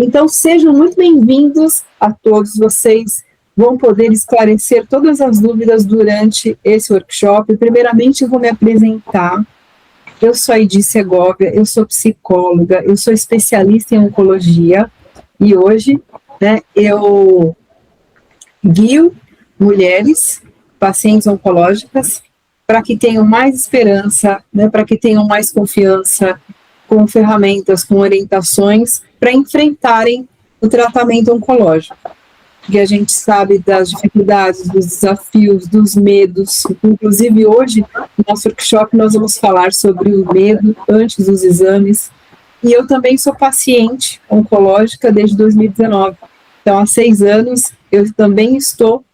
Então, sejam muito bem-vindos a todos vocês. Vão poder esclarecer todas as dúvidas durante esse workshop. Primeiramente, eu vou me apresentar. Eu sou a Edi Segovia, eu sou psicóloga, eu sou especialista em oncologia e hoje, né, eu guio mulheres, pacientes oncológicas, para que tenham mais esperança, né, para que tenham mais confiança com ferramentas, com orientações, para enfrentarem o tratamento oncológico. Porque a gente sabe das dificuldades, dos desafios, dos medos. Inclusive, hoje, no nosso workshop, nós vamos falar sobre o medo antes dos exames. E eu também sou paciente oncológica desde 2019. Então, há 6 anos, eu também estou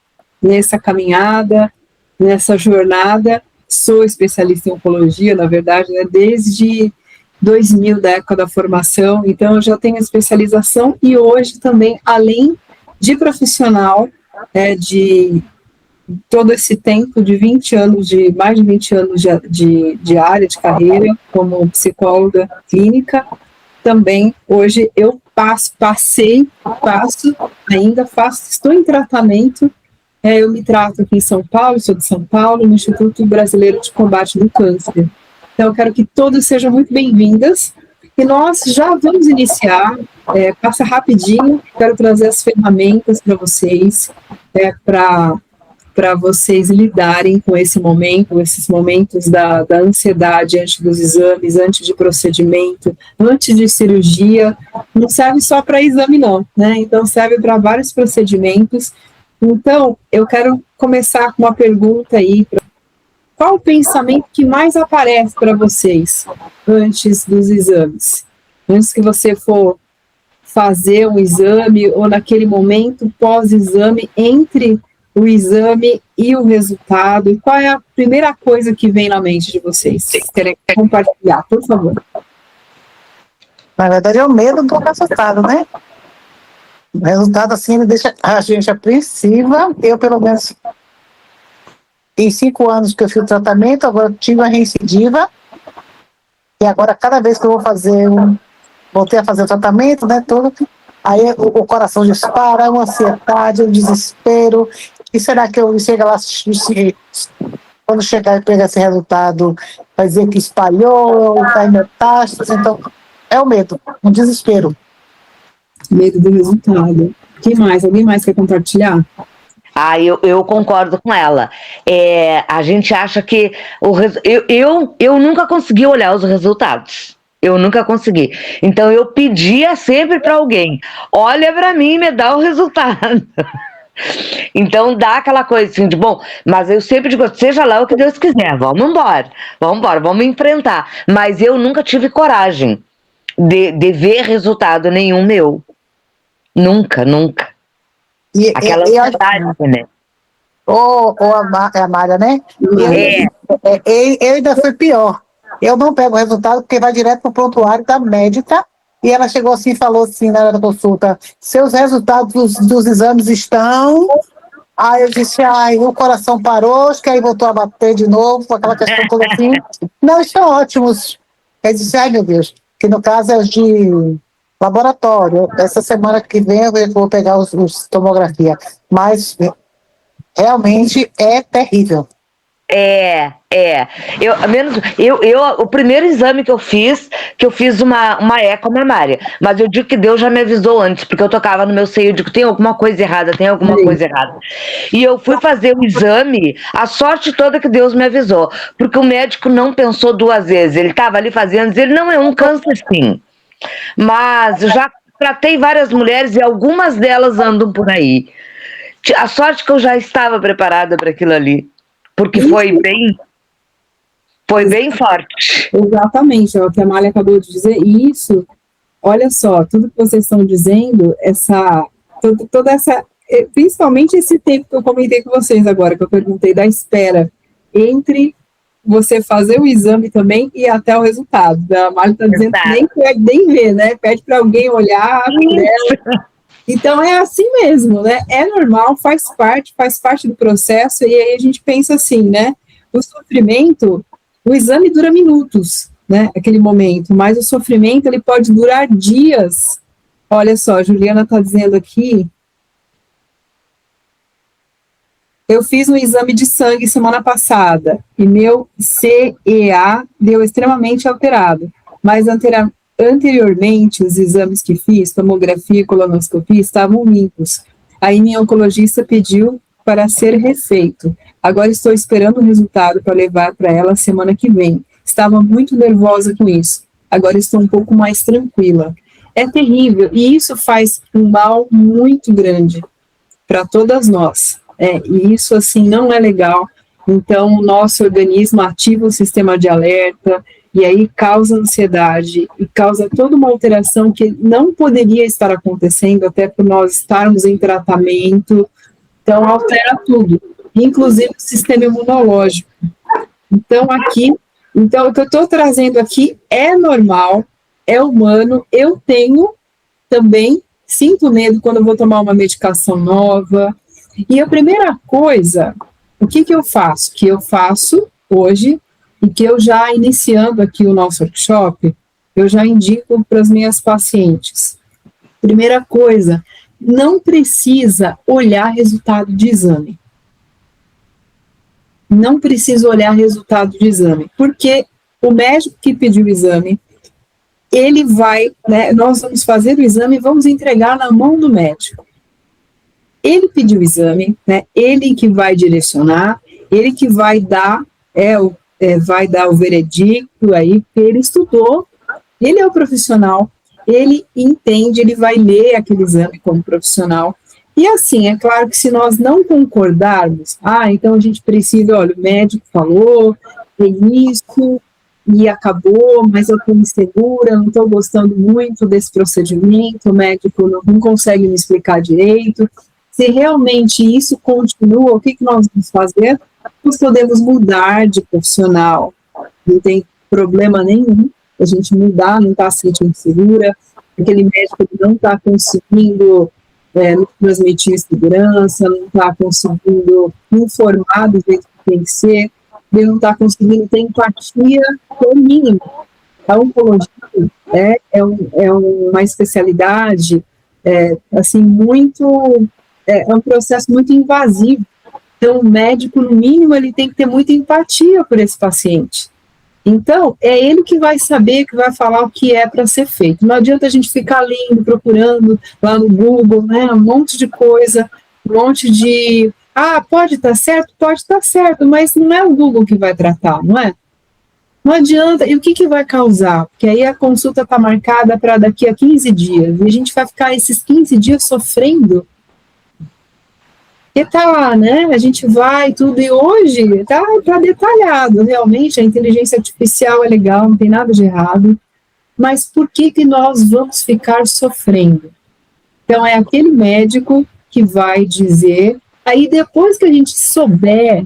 nessa caminhada, nessa jornada. Sou especialista em oncologia, na verdade, né, desde 2000, da época da formação. Então, eu já tenho especialização e hoje também, além de profissional, de todo esse tempo de 20 anos, de mais de 20 anos de área de carreira, como psicóloga clínica, também hoje eu estou em tratamento, eu me trato aqui em São Paulo, sou de São Paulo, no Instituto Brasileiro de Combate do Câncer. Então, eu quero que todos sejam muito bem-vindas. E nós já vamos iniciar, passa rapidinho, quero trazer as ferramentas para vocês, para vocês lidarem com esse momento, esses momentos da ansiedade antes dos exames, antes de procedimento, antes de cirurgia. Não serve só para exame, não, né? Então, serve para vários procedimentos. Então, eu quero começar com uma pergunta aí. Qual o pensamento que mais aparece para vocês antes dos exames? Antes que você for fazer um exame ou naquele momento pós-exame, entre o exame e o resultado, e qual é a primeira coisa que vem na mente de vocês? Querem compartilhar, por favor. Na verdade, é o medo do resultado, né? O resultado, assim, deixa a gente apreensiva. Eu, pelo menos, em 5 anos que eu fiz o tratamento, agora tive uma reincidiva, e agora, cada vez que eu vou fazer voltei a fazer o tratamento, né, todo, aí o coração dispara, uma ansiedade, um desespero. E será que eu chego lá, quando chegar e pegar esse resultado, vai dizer que espalhou, está em metástase? Então, é o medo, um desespero. Medo do resultado. Quem mais? Alguém mais quer compartilhar? Eu concordo com ela. A gente acha que eu nunca consegui olhar os resultados. Eu nunca consegui. Então eu pedia sempre para alguém: olha para mim e me dá o resultado. Então dá aquela coisa assim de bom, mas eu sempre digo, seja lá o que Deus quiser, vamos embora, vamos enfrentar. Mas eu nunca tive coragem de ver resultado nenhum meu. Nunca. Aquela ansiedade, né? A Mária, né? Eu ainda fui pior. Eu não pego o resultado porque vai direto para o prontuário da médica, e ela chegou assim e falou assim na hora da consulta: seus resultados dos exames estão... Aí eu disse, o coração parou, acho que aí voltou a bater de novo, com aquela questão toda assim. Não, estão ótimos. Eu disse, meu Deus, que no caso é os de laboratório. Essa semana que vem eu vou pegar os tomografia. Mas realmente é terrível. O primeiro exame que eu fiz uma eco mamária, mas eu digo que Deus já me avisou antes, porque eu tocava no meu seio, eu digo, tem alguma coisa errada. E eu fui fazer o exame, a sorte toda que Deus me avisou, porque o médico não pensou 2 vezes, ele estava ali fazendo, ele não é um câncer sim, mas já tratei várias mulheres e algumas delas andam por aí. A sorte que eu já estava preparada para aquilo ali. Porque foi bem forte. Exatamente, é o que a Mália acabou de dizer. E isso, olha só, tudo que vocês estão dizendo, toda essa, principalmente esse tempo que eu comentei com vocês agora, que eu perguntei da espera entre você fazer o exame também e até o resultado. A Mália está dizendo que nem ver, né? Pede para alguém olhar. Então é assim mesmo, né? É normal, faz parte do processo, e aí a gente pensa assim, né? O sofrimento, o exame dura minutos, né? Aquele momento, mas o sofrimento ele pode durar dias, Olha só, a Juliana está dizendo aqui, eu fiz um exame de sangue semana passada e meu CEA deu extremamente alterado, mas anteriormente os exames que fiz, tomografia e colonoscopia, estavam limpos. Aí minha oncologista pediu para ser refeito. Agora estou esperando o resultado para levar para ela semana que vem. Estava muito nervosa com isso. Agora estou um pouco mais tranquila. É terrível e isso faz um mal muito grande para todas nós. E isso, assim, não é legal. Então, o nosso organismo ativa o sistema de alerta e aí causa ansiedade e causa toda uma alteração que não poderia estar acontecendo, até por nós estarmos em tratamento. Então, altera tudo, inclusive o sistema imunológico. Então, o que eu estou trazendo aqui é normal, é humano. Eu tenho também, sinto medo quando eu vou tomar uma medicação nova. E a primeira coisa, o que eu faço? Que eu faço hoje, e que eu já iniciando aqui o nosso workshop, eu já indico para as minhas pacientes. Primeira coisa, não precisa olhar resultado de exame. Não precisa olhar resultado de exame, porque o médico que pediu o exame, ele vai, né, nós vamos fazer o exame e vamos entregar na mão do médico. Ele pediu o exame, né? Ele que vai direcionar, ele que vai dar, vai dar o veredicto aí, porque ele estudou, ele é o profissional, ele entende, ele vai ler aquele exame como profissional. E assim, é claro que se nós não concordarmos, então a gente precisa, olha, o médico falou, é isso, e acabou, mas eu estou insegura, não estou gostando muito desse procedimento, o médico não consegue me explicar direito. Se realmente isso continua, o que nós vamos fazer? Nós podemos mudar de profissional. Não tem problema nenhum a gente mudar, não está se sentindo segura, aquele médico não está conseguindo transmitir segurança, não está conseguindo informar do jeito que tem que ser, ele não está conseguindo ter empatia com o mínimo. A oncologia é uma especialidade assim, muito... É um processo muito invasivo. Então, o médico, no mínimo, ele tem que ter muita empatia por esse paciente. Então, é ele que vai saber, que vai falar o que é para ser feito. Não adianta a gente ficar lendo, procurando lá no Google, né, um monte de coisa, um monte de... pode estar certo? Pode estar certo, mas não é o Google que vai tratar, não é? Não adianta. E o que vai causar? Porque aí a consulta está marcada para daqui a 15 dias, e a gente vai ficar esses 15 dias sofrendo. E tá, né, a gente vai tudo, e hoje tá detalhado, realmente, a inteligência artificial é legal, não tem nada de errado, mas por que nós vamos ficar sofrendo? Então, é aquele médico que vai dizer, aí depois que a gente souber,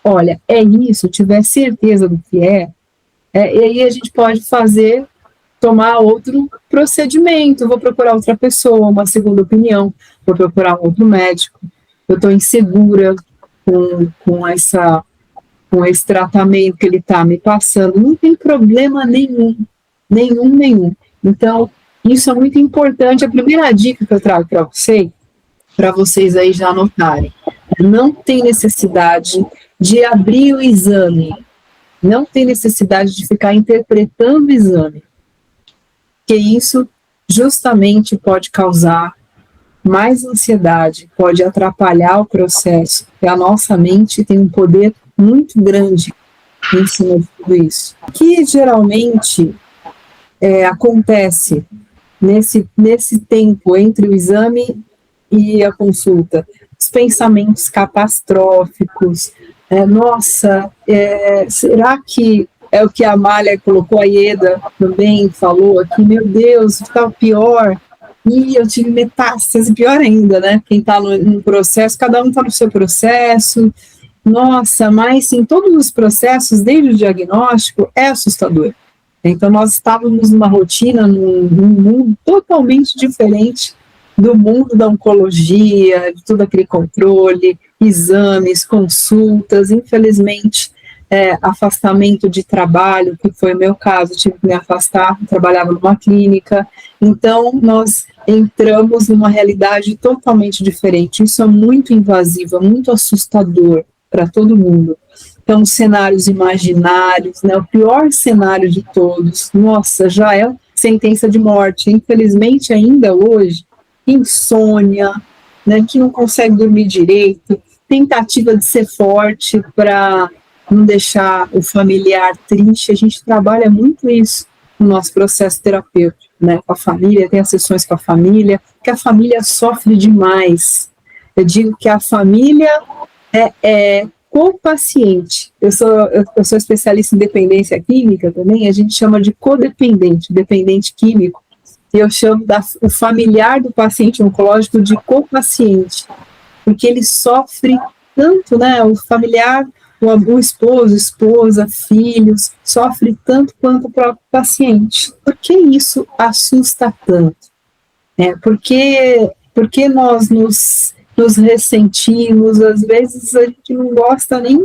olha, é isso, tiver certeza do que e aí a gente pode tomar outro procedimento, vou procurar outra pessoa, uma segunda opinião, vou procurar outro médico. Eu estou insegura com esse tratamento que ele está me passando, não tem problema nenhum. Então, isso é muito importante. A primeira dica que eu trago para vocês aí já anotarem, não tem necessidade de abrir o exame, não tem necessidade de ficar interpretando o exame, porque isso justamente pode causar mais ansiedade, pode atrapalhar o processo, porque a nossa mente tem um poder muito grande em cima de tudo isso. O que geralmente acontece nesse tempo entre o exame e a consulta? Os pensamentos catastróficos, será que é o que a Amália colocou, a Ieda também falou aqui, meu Deus, está pior, e eu tive metástase, pior ainda, né? Quem está no processo, cada um está no seu processo. Nossa, mas em todos os processos, desde o diagnóstico, é assustador. Então, nós estávamos numa rotina, num mundo totalmente diferente do mundo da oncologia, de todo aquele controle, exames, consultas. Infelizmente, afastamento de trabalho, que foi o meu caso, tive que me afastar, trabalhava numa clínica, então nós entramos numa realidade totalmente diferente. Isso é muito invasivo, é muito assustador para todo mundo. Então, cenários imaginários, né, o pior cenário de todos, nossa, já é sentença de morte. Infelizmente, ainda hoje, insônia, né, que não consegue dormir direito, tentativa de ser forte para não deixar o familiar triste. A gente trabalha muito isso no nosso processo terapêutico, né, com a família, tem as sessões com a família, que a família sofre demais. Eu digo que a família é co-paciente. Eu sou especialista em dependência química também, a gente chama de codependente, dependente químico, e eu chamo o familiar do paciente oncológico de co-paciente, porque ele sofre tanto, né, o familiar, o esposo, esposa, filhos, sofre tanto quanto o próprio paciente. Por que isso assusta tanto? Porque nós nos ressentimos, às vezes a gente não gosta nem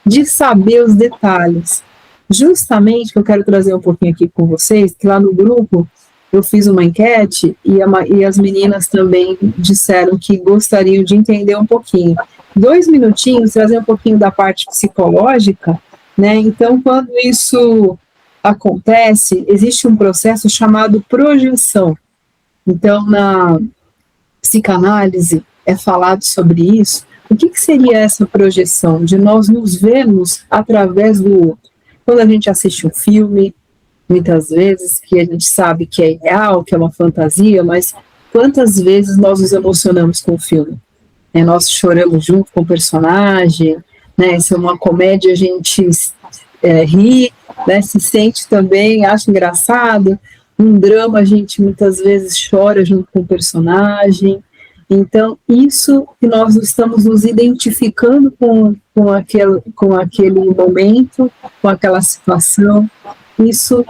de saber os detalhes. Justamente que eu quero trazer um pouquinho aqui com vocês, que lá no grupo eu fiz uma enquete e as meninas também disseram que gostariam de entender um pouquinho. 2 minutinhos, trazer um pouquinho da parte psicológica, né? Então, quando isso acontece, existe um processo chamado projeção. Então, na psicanálise é falado sobre isso. O que seria essa projeção? De nós nos vermos através do outro. Quando a gente assiste um filme, muitas vezes, que a gente sabe que é real, que é uma fantasia, mas quantas vezes nós nos emocionamos com o filme? Nós choramos junto com o personagem, né? Se é uma comédia, a gente ri, né? Se sente também, acha engraçado. Um drama, a gente muitas vezes chora junto com o personagem. Então, isso que nós estamos nos identificando com aquele momento, com aquela situação, isso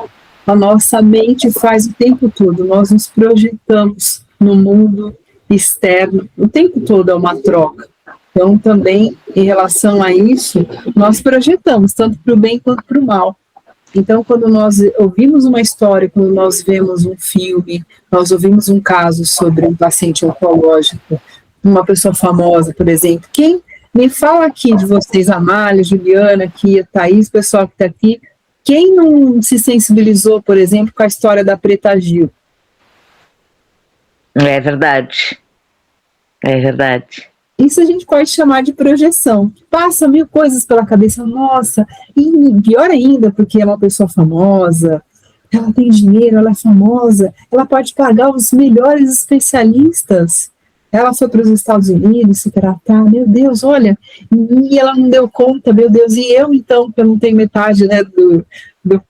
a nossa mente faz o tempo todo. Nós nos projetamos no mundo externo, o tempo todo é uma troca. Então, também, em relação a isso, nós projetamos, tanto para o bem quanto para o mal. Então, quando nós ouvimos uma história, quando nós vemos um filme, nós ouvimos um caso sobre um paciente oncológico, uma pessoa famosa, por exemplo, quem me fala aqui de vocês, Amália, Juliana, aqui, a Thaís, o pessoal que está aqui, quem não se sensibilizou, por exemplo, com a história da Preta Gil? É verdade. É verdade. Isso a gente pode chamar de projeção. Passa 1000 coisas pela cabeça, nossa, e pior ainda, porque é uma pessoa famosa, ela tem dinheiro, ela é famosa, ela pode pagar os melhores especialistas. Ela foi para os Estados Unidos se tratar, meu Deus, olha, e ela não deu conta, meu Deus, e eu então, que eu não tenho metade, né,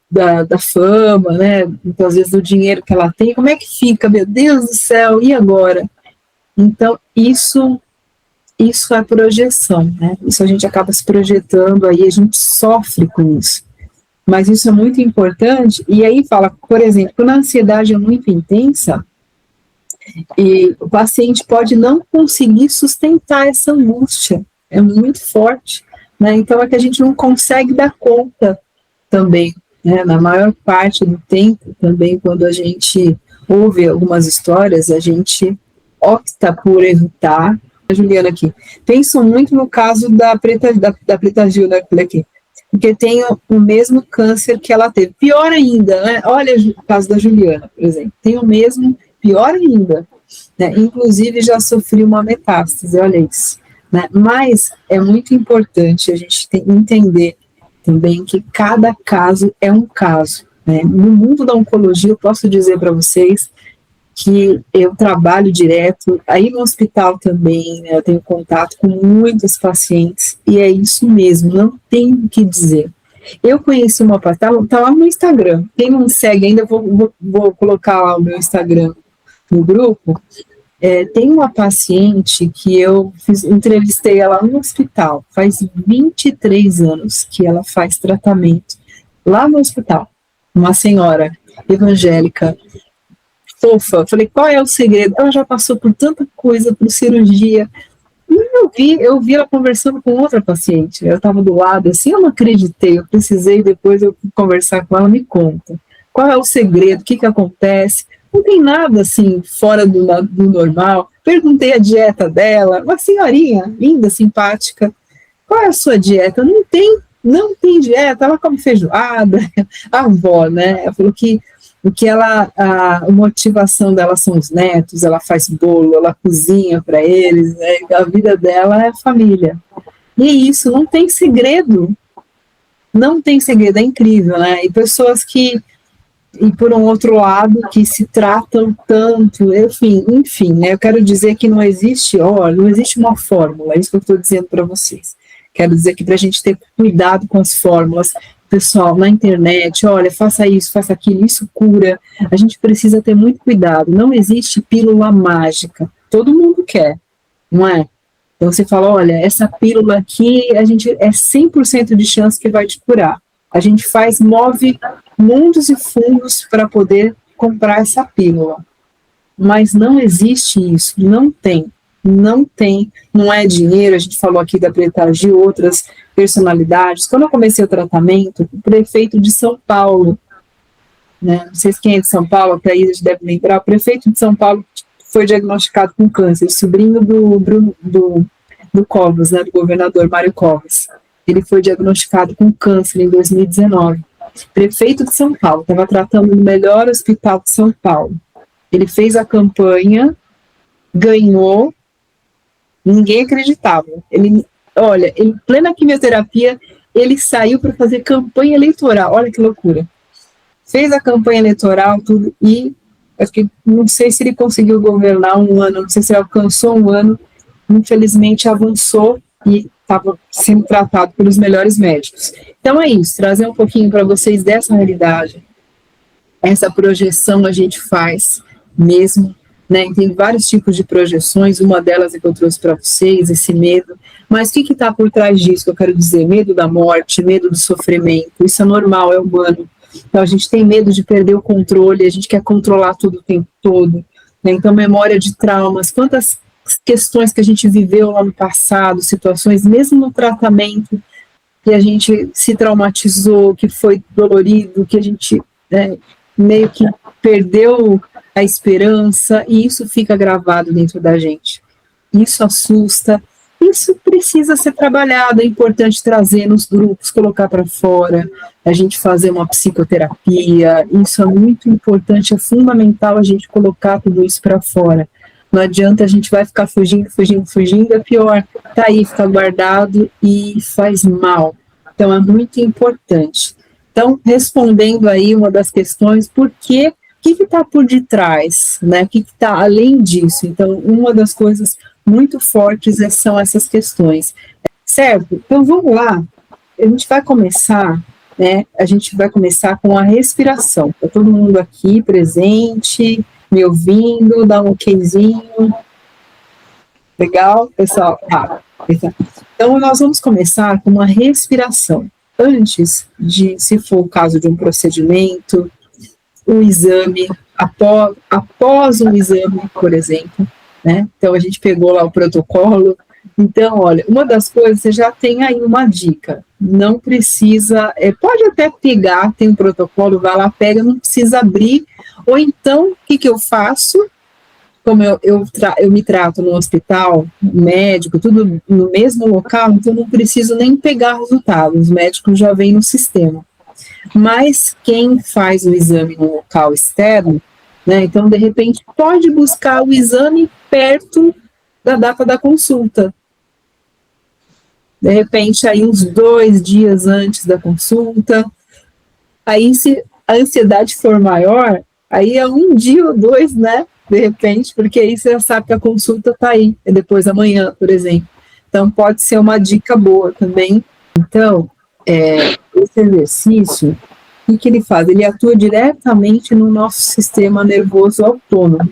da fama, né, muitas vezes do dinheiro que ela tem, como é que fica, meu Deus do céu, e agora? Então, isso é projeção, né? Isso a gente acaba se projetando, aí a gente sofre com isso. Mas isso é muito importante, e aí fala, por exemplo, quando a ansiedade é muito intensa, e o paciente pode não conseguir sustentar essa angústia, é muito forte, né? Então é que a gente não consegue dar conta também, né? Na maior parte do tempo também, quando a gente ouve algumas histórias, a gente opta por evitar. A Juliana aqui, penso muito no caso da Preta Gil, né, aqui, porque tem o mesmo câncer que ela teve, pior ainda, né? Olha o caso da Juliana, por exemplo, tem o mesmo, pior ainda, né? Inclusive já sofri uma metástase, olha isso, né? Mas é muito importante a gente entender também que cada caso é um caso, né? No mundo da oncologia, eu posso dizer para vocês que eu trabalho direto, aí no hospital também, né, eu tenho contato com muitos pacientes, e é isso mesmo, não tem o que dizer. Eu conheci uma paciente, tá lá no Instagram, quem não me segue ainda, vou colocar lá o meu Instagram no grupo, tem uma paciente que eu entrevistei ela no hospital, faz 23 anos que ela faz tratamento, lá no hospital, uma senhora evangélica, fofa, falei, qual é o segredo? Ela já passou por tanta coisa, por cirurgia, E eu vi ela conversando com outra paciente. Eu estava do lado, assim, eu não acreditei. Eu precisei, depois eu conversar com ela, me conta. Qual é o segredo? O que acontece? Não tem nada, assim, fora do normal. Perguntei a dieta dela. Uma senhorinha, linda, simpática. Qual é a sua dieta? Não tem dieta. Ela come feijoada. A avó, né? Ela falou que a motivação dela são os netos, ela faz bolo, ela cozinha para eles, né? A vida dela é família. E isso não tem segredo. Não tem segredo, é incrível, né? E pessoas que, e por um outro lado, que se tratam tanto, enfim, né? Eu quero dizer que não existe uma fórmula, é isso que eu estou dizendo para vocês. Quero dizer que para a gente ter cuidado com as fórmulas, pessoal, na internet, olha, faça isso, faça aquilo, isso cura. A gente precisa ter muito cuidado. Não existe pílula mágica. Todo mundo quer, não é? Então você fala, olha, essa pílula aqui, a gente é 100% de chance que vai te curar. A gente move mundos e fundos para poder comprar essa pílula. Mas não existe isso, não tem, não é dinheiro. A gente falou aqui da Preta de outras personalidades. Quando eu comecei o tratamento, o prefeito de São Paulo, né, não sei quem é de São Paulo, a Thaís deve lembrar, o prefeito de São Paulo foi diagnosticado com câncer, sobrinho do Covas, né, do governador Mário Covas. Ele foi diagnosticado com câncer em 2019. Prefeito de São Paulo, estava tratando no melhor hospital de São Paulo. Ele fez a campanha, ganhou, ninguém acreditava. Em plena quimioterapia, ele saiu para fazer campanha eleitoral. Olha que loucura. Fez a campanha eleitoral, tudo, e acho que não sei se ele conseguiu governar um ano, não sei se ele alcançou um ano, infelizmente avançou e estava sendo tratado pelos melhores médicos. Então é isso, trazer um pouquinho para vocês dessa realidade. Essa projeção a gente faz mesmo, né? Tem vários tipos de projeções, uma delas é que eu trouxe para vocês, esse medo. Mas o que está por trás disso que eu quero dizer? Medo da morte, medo do sofrimento, isso é normal, é humano. Então a gente tem medo de perder o controle, a gente quer controlar tudo o tempo todo, né? Então memória de traumas, quantas questões que a gente viveu lá no passado, situações, mesmo no tratamento, que a gente se traumatizou, que foi dolorido, que a gente meio que perdeu a esperança, e isso fica gravado dentro da gente. Isso assusta, isso precisa ser trabalhado, é importante trazer nos grupos, colocar para fora, a gente fazer uma psicoterapia, isso é muito importante, é fundamental a gente colocar tudo isso para fora. Não adianta a gente vai ficar fugindo, é pior, tá aí, fica guardado e faz mal. Então é muito importante. Então, respondendo aí uma das questões, o que está por detrás, né? O que está além disso? Então, uma das coisas muito fortes são essas questões. Certo? Então, vamos lá. A gente vai começar, né? A gente vai começar com a respiração. Está todo mundo aqui presente, me ouvindo, dá um okzinho. Legal, pessoal? Então, nós vamos começar com uma respiração. Antes de, se for o caso de um procedimento, um exame, após um exame, por exemplo, né? Então, a gente pegou lá o protocolo. Então, olha, uma das coisas, você já tem aí uma dica. Não precisa, pode até pegar, tem um protocolo, vai lá, pega, não precisa abrir. Ou então, o que eu faço? Como eu me trato no hospital, médico, tudo no mesmo local, então não preciso nem pegar resultados, os médicos já vêm no sistema. Mas quem faz o exame no local externo, né, então de repente pode buscar o exame perto da data da consulta. De repente aí uns 2 dias antes da consulta, aí se a ansiedade for maior, aí é 1 dia ou 2, né? De repente, porque aí você já sabe que a consulta está aí, é depois da manhã, por exemplo. Então, pode ser uma dica boa também. Então, esse exercício, o que ele faz? Ele atua diretamente no nosso sistema nervoso autônomo.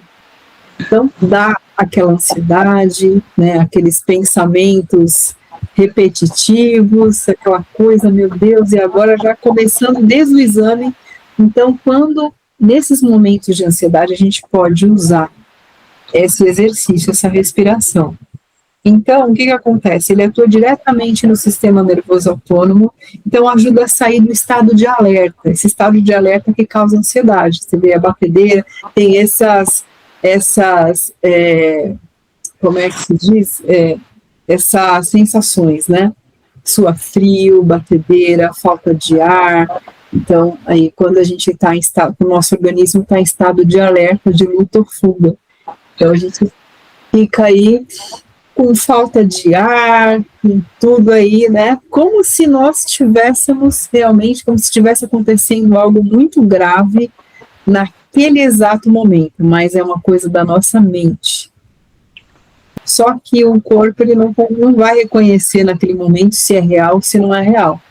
Então, dá aquela ansiedade, né, aqueles pensamentos repetitivos, aquela coisa, meu Deus, e agora já começando desde o exame. Então, nesses momentos de ansiedade, a gente pode usar esse exercício, essa respiração. Então, o que acontece? Ele atua diretamente no sistema nervoso autônomo, então ajuda a sair do estado de alerta, esse estado de alerta que causa ansiedade. Você vê a batedeira, tem como é que se diz? Essas sensações, né? Suar frio, batedeira, falta de ar. Então, aí quando a gente está em estado, o nosso organismo está em estado de alerta, de luta ou fuga. Então a gente fica aí com falta de ar, com tudo aí, né? Como se nós tivéssemos realmente, como se estivesse acontecendo algo muito grave naquele exato momento, mas é uma coisa da nossa mente. Só que o corpo ele não vai reconhecer naquele momento se é real ou se não é real.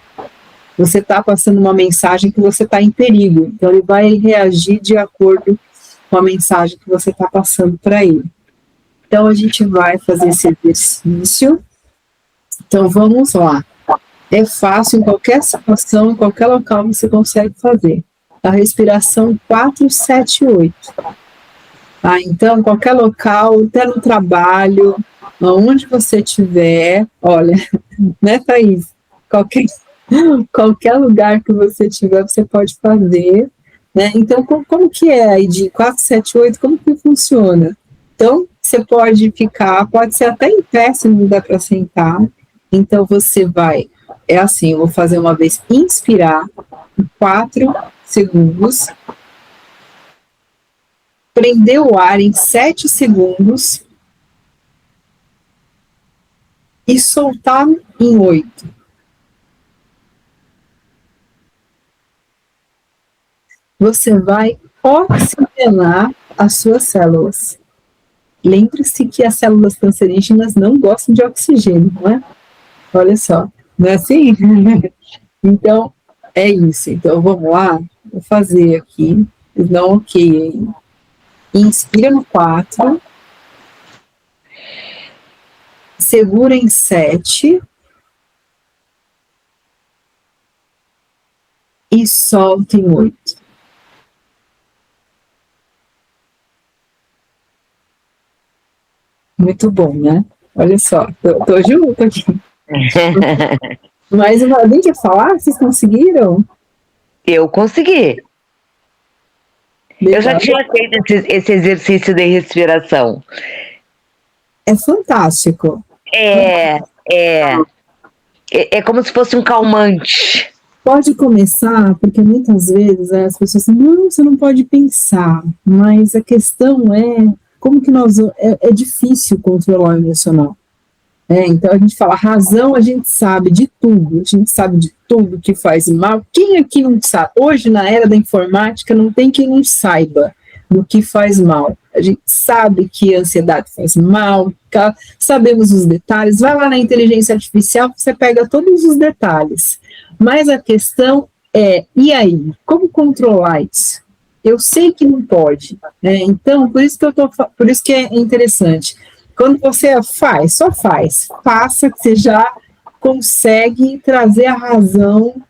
Você está passando uma mensagem que você está em perigo, então ele vai reagir de acordo com a mensagem que você está passando para ele. Então, a gente vai fazer esse exercício. Então, vamos lá. É fácil, em qualquer situação, em qualquer local, você consegue fazer. A respiração 4, 7, 8. Tá? Então, qualquer local, até no trabalho, onde você estiver, olha, né, Thaís? Qualquer lugar que você tiver, você pode fazer. Né? Então, como que é aí de 4, 7, 8? Como que funciona? Então, você pode ficar, pode ser até em pé, se não dá para sentar. Então, você vai, é assim, eu vou fazer uma vez, inspirar, 4 segundos, prender o ar em 7 segundos e soltar em 8. Você vai oxigenar as suas células. Lembre-se que as células cancerígenas não gostam de oxigênio, não é? Olha só, não é assim? Então, é isso. Então, vamos lá, vou fazer aqui, não ok. Inspira no 4, segura em 7 e solta em 8. Muito bom, né? Olha só, tô junto aqui. Mas alguém quer falar? Vocês conseguiram? Eu consegui. Legal. Eu já tinha feito esse exercício de respiração. É fantástico. É como se fosse um calmante. Pode começar, porque muitas vezes as pessoas dizem, não, você não pode pensar, mas a questão é como que é difícil controlar o emocional. Então a gente fala, razão a gente sabe de tudo, que faz mal. Quem aqui não sabe? Hoje, na era da informática, não tem quem não saiba do que faz mal. A gente sabe que a ansiedade faz mal, sabemos os detalhes, vai lá na inteligência artificial, você pega todos os detalhes. Mas a questão é, e aí? Como controlar isso? Eu sei que não pode, né? Então, por isso que é interessante. Quando você só faça que você já consegue trazer a razão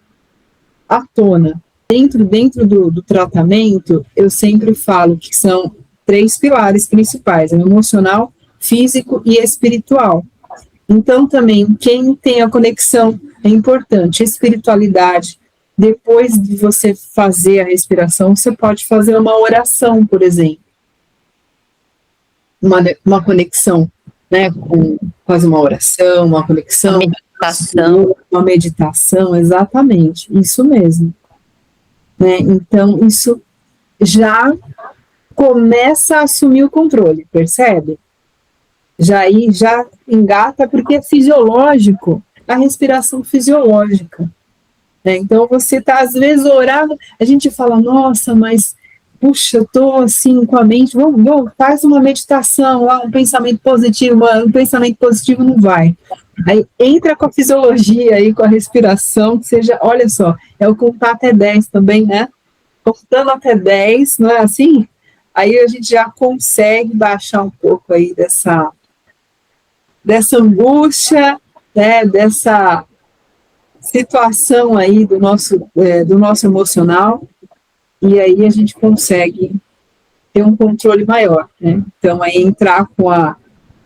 à tona. Dentro do tratamento, eu sempre falo que são 3 pilares principais, emocional, físico e espiritual. Então, também, quem tem a conexão é importante, espiritualidade. Depois de você fazer a respiração, você pode fazer uma oração, por exemplo. Uma conexão, né, quase uma oração, uma conexão. Uma meditação, exatamente, isso mesmo. Né? Então, isso já começa a assumir o controle, percebe? Já engata, porque é fisiológico, a respiração fisiológica. Né? Então, você está, às vezes, orando, a gente fala, nossa, mas, puxa, eu estou assim com a mente, vamos, faz uma meditação lá, um pensamento positivo não vai. Aí entra com a fisiologia aí, com a respiração, que seja, olha só, é o contar até 10 também, né? Contando até 10, não é assim? Aí a gente já consegue baixar um pouco aí dessa angústia, né? Dessa situação aí do nosso emocional, e aí a gente consegue ter um controle maior, né? Então, aí entrar com a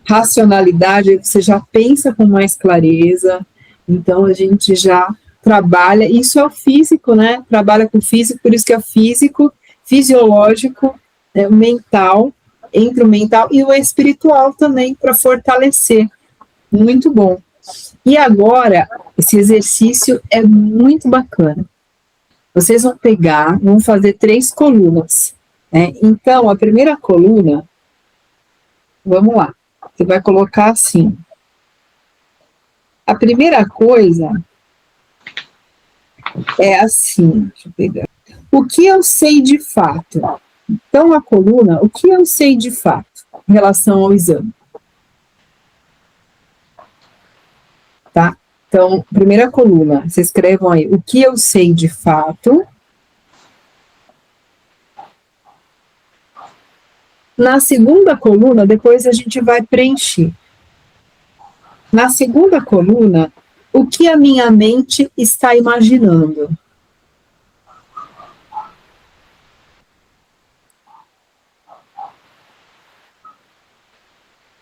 racionalidade, você já pensa com mais clareza, então a gente já trabalha, isso é o físico, né? Trabalha com o físico, por isso que é físico, fisiológico, o mental, entre o mental e o espiritual também, para fortalecer. Muito bom. E agora, esse exercício é muito bacana. Vocês vão pegar, vão fazer 3 colunas, né? Então, a primeira coluna, vamos lá, você vai colocar assim. A primeira coisa é assim, deixa eu pegar. O que eu sei de fato? Então, a coluna, o que eu sei de fato em relação ao exame? Tá? Então, primeira coluna, vocês escrevam aí, o que eu sei de fato. Na segunda coluna, depois a gente vai preencher. Na segunda coluna, o que a minha mente está imaginando?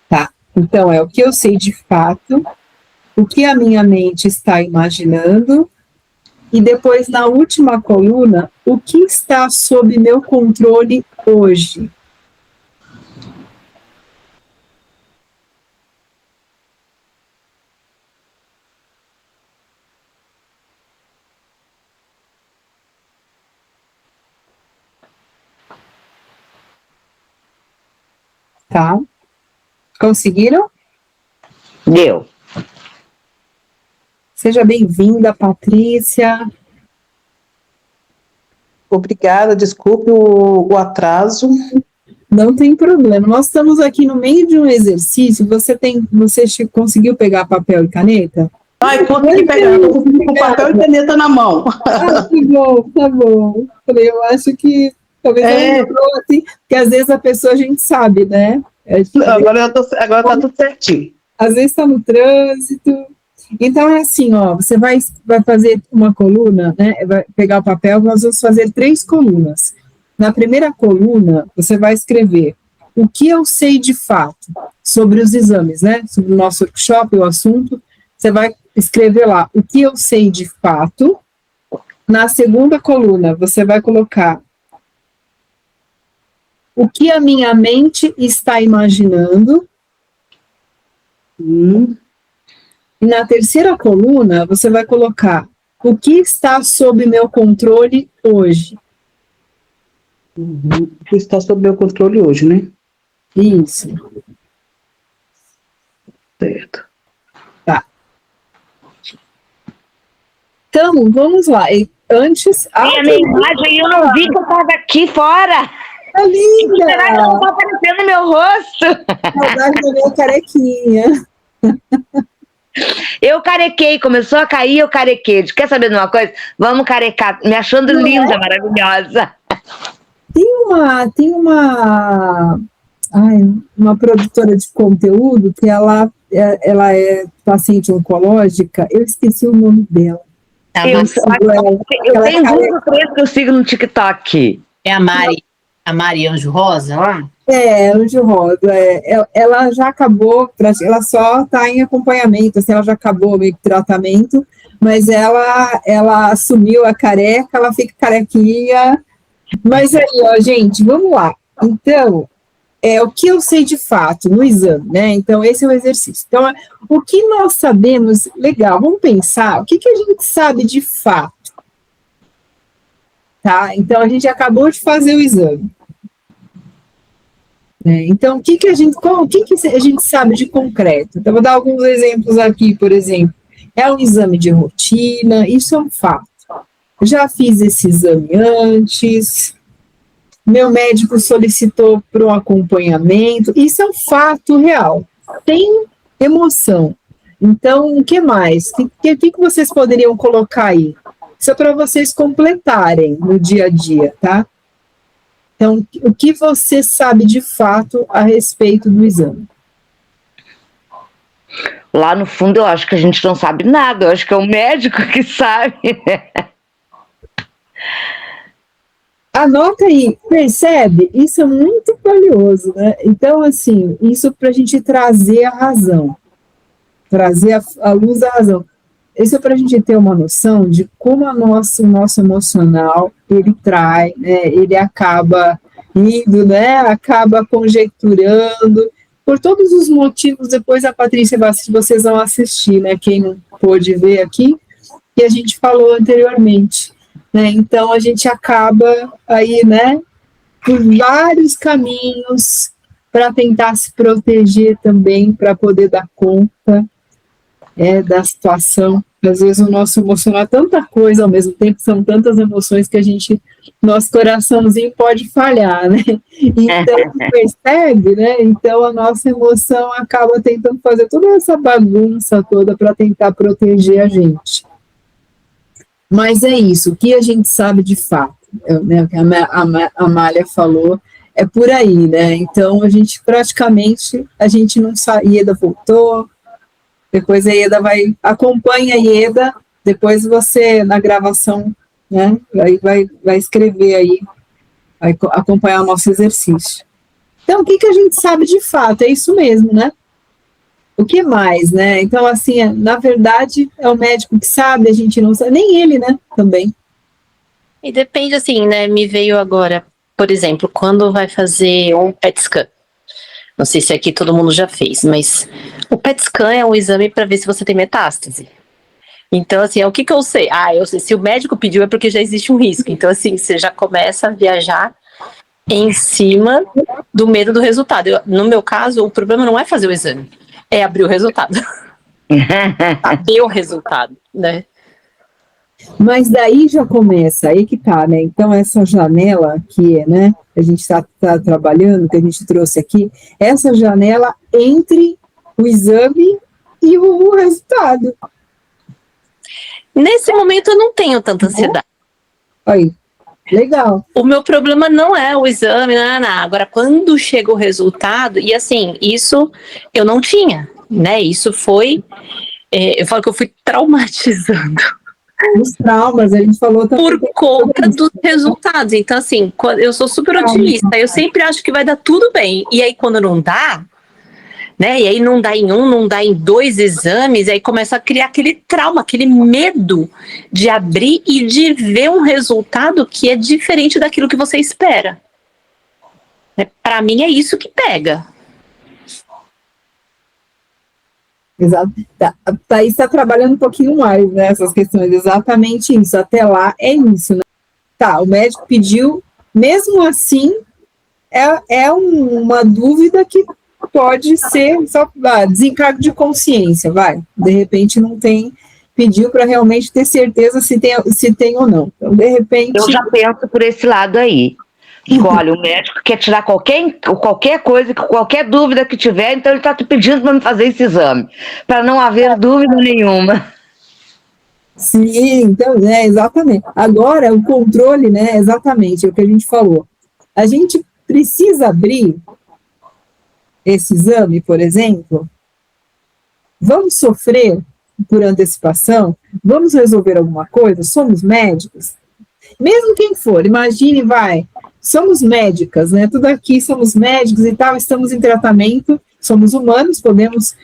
Tá, então é o que eu sei de fato, o que a minha mente está imaginando, e depois na última coluna, o que está sob meu controle hoje? Tá? Conseguiram? Deu. Seja bem-vinda, Patrícia. Obrigada, desculpe o atraso. Não tem problema. Nós estamos aqui no meio de um exercício. Você conseguiu pegar papel e caneta? Ai, consegui pegar, tô com papel e caneta na mão. Ah, que bom, tá bom. Falei, eu acho que talvez ela lembrou assim, porque às vezes a pessoa a gente sabe, né? Agora tá tudo certinho. Às vezes está no trânsito. Então é assim, ó, você vai fazer uma coluna, né? Vai pegar o papel, nós vamos fazer 3 colunas. Na primeira coluna, você vai escrever o que eu sei de fato sobre os exames, né? Sobre o nosso workshop, o assunto. Você vai escrever lá o que eu sei de fato. Na segunda coluna, você vai colocar o que a minha mente está imaginando. E na terceira coluna, você vai colocar o que está sob meu controle hoje. O que está sob meu controle hoje, né? Isso. Certo. Tá. Então, vamos lá. Antes... Tem a minha imagem, eu não vi que eu estava aqui fora. Tá linda! Será que não está aparecendo meu rosto? Saudade da minha carequinha. Eu carequei, começou a cair, eu carequei. Quer saber de uma coisa? Vamos carecar, me achando linda, maravilhosa. Tem uma produtora de conteúdo que ela é paciente oncológica, eu esqueci o nome dela. Eu tenho 2 ou 3 que eu sigo no TikTok. É a Mari Anjo Rosa lá? Anjo Rosa, ela já acabou, ela só está em acompanhamento, assim, ela já acabou meio que tratamento, mas ela assumiu a careca, ela fica carequinha, mas aí, ó, gente, vamos lá. Então, o que eu sei de fato no exame, né? Então, esse é o exercício. Então, o que nós sabemos, legal, vamos pensar, o que a gente sabe de fato? Tá? Então, a gente acabou de fazer o exame. Então, o que a gente sabe de concreto? Então, vou dar alguns exemplos aqui, por exemplo. É um exame de rotina, isso é um fato. Já fiz esse exame antes, meu médico solicitou para um acompanhamento, isso é um fato real. Tem emoção. Então, o que mais? O que vocês poderiam colocar aí? Isso é para vocês completarem no dia a dia, tá? Então, o que você sabe de fato a respeito do exame? Lá no fundo, eu acho que a gente não sabe nada, eu acho que é o médico que sabe. Anota aí, percebe? Isso é muito valioso, né? Então, assim, isso para a gente trazer a razão, trazer a luz da razão. Isso é para a gente ter uma noção de como o nosso emocional, ele trai, né? Ele acaba indo, né? Acaba conjecturando, por todos os motivos. Depois a Patrícia vai assistir, vocês vão assistir, né? Quem não pôde ver aqui, que a gente falou anteriormente. Né? Então, a gente acaba aí, né, por vários caminhos para tentar se proteger também, para poder dar conta da situação. Às vezes o nosso emocional é tanta coisa ao mesmo tempo, são tantas emoções que nosso coraçãozinho pode falhar, né? Então, percebe, né? Então, a nossa emoção acaba tentando fazer toda essa bagunça toda para tentar proteger a gente. Mas é isso, o que a gente sabe de fato, né, o que a Amália falou, é por aí, né? Então, a gente não sabe, Ieda voltou, depois a Ieda acompanha a Ieda, depois você, na gravação, né, vai escrever aí, vai acompanhar o nosso exercício. Então, o que a gente sabe de fato? É isso mesmo, né? O que mais, né? Então, assim, na verdade, é o médico que sabe, a gente não sabe, nem ele, né, também. E depende, assim, né, me veio agora, por exemplo, quando vai fazer um PET scan. Não sei se aqui todo mundo já fez, mas o PET scan é um exame para ver se você tem metástase. Então, assim, o que eu sei? Eu sei, se o médico pediu é porque já existe um risco. Então, assim, você já começa a viajar em cima do medo do resultado. No meu caso, o problema não é fazer o exame. É abrir o resultado. Saber o resultado, né? Mas daí já começa, aí que tá, né? Então, essa janela que né, a gente está trabalhando, que a gente trouxe aqui, essa janela entre o exame e o resultado. Nesse momento, eu não tenho tanta ansiedade. Aí, legal. O meu problema não é o exame, não. Agora, quando chega o resultado, e assim, isso eu não tinha, né? Isso foi, eu falo que eu fui traumatizando. Os traumas, a gente falou também. Por conta dos resultados. Então, assim, eu sou super otimista, eu sempre acho que vai dar tudo bem. E aí, quando não dá, né? E aí não dá em um, não dá em 2 exames, aí começa a criar aquele trauma, aquele medo de abrir e de ver um resultado que é diferente daquilo que você espera. Para mim é isso que pega. Exato. Thaís está trabalhando um pouquinho mais, né? Essas questões, exatamente isso. Até lá é isso, né? Tá, o médico pediu, mesmo assim, é uma dúvida que pode ser só desencargo de consciência, vai. De repente não tem, pediu para realmente ter certeza se tem ou não. Então, de repente. Eu já penso por esse lado aí. Olha, o médico quer tirar qualquer coisa, qualquer dúvida que tiver, então ele está te pedindo para me fazer esse exame, para não haver dúvida nenhuma. Sim, então, exatamente. Agora, o controle, né, exatamente, é o que a gente falou. A gente precisa abrir esse exame, por exemplo, vamos sofrer por antecipação, vamos resolver alguma coisa, somos médicos, mesmo quem for, imagine, somos médicas, né? Tudo aqui somos médicos e tal, estamos em tratamento, somos humanos, podemos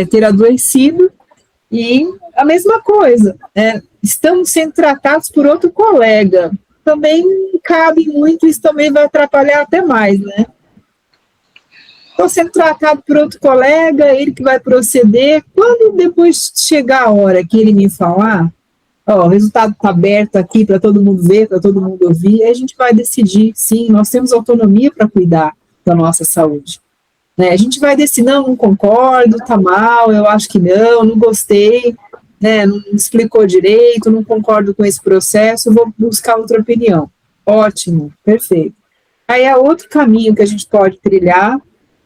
ter adoecido, e a mesma coisa, estamos sendo tratados por outro colega, também cabe muito, isso também vai atrapalhar até mais, né? Estou sendo tratado por outro colega, ele que vai proceder, quando depois chegar a hora que ele me falar, o resultado está aberto aqui para todo mundo ver, para todo mundo ouvir, aí a gente vai decidir, sim, nós temos autonomia para cuidar da nossa saúde. Né? A gente vai decidir, não concordo, está mal, eu acho que não gostei, né, não explicou direito, não concordo com esse processo, vou buscar outra opinião. Ótimo, perfeito. Aí é outro caminho que a gente pode trilhar,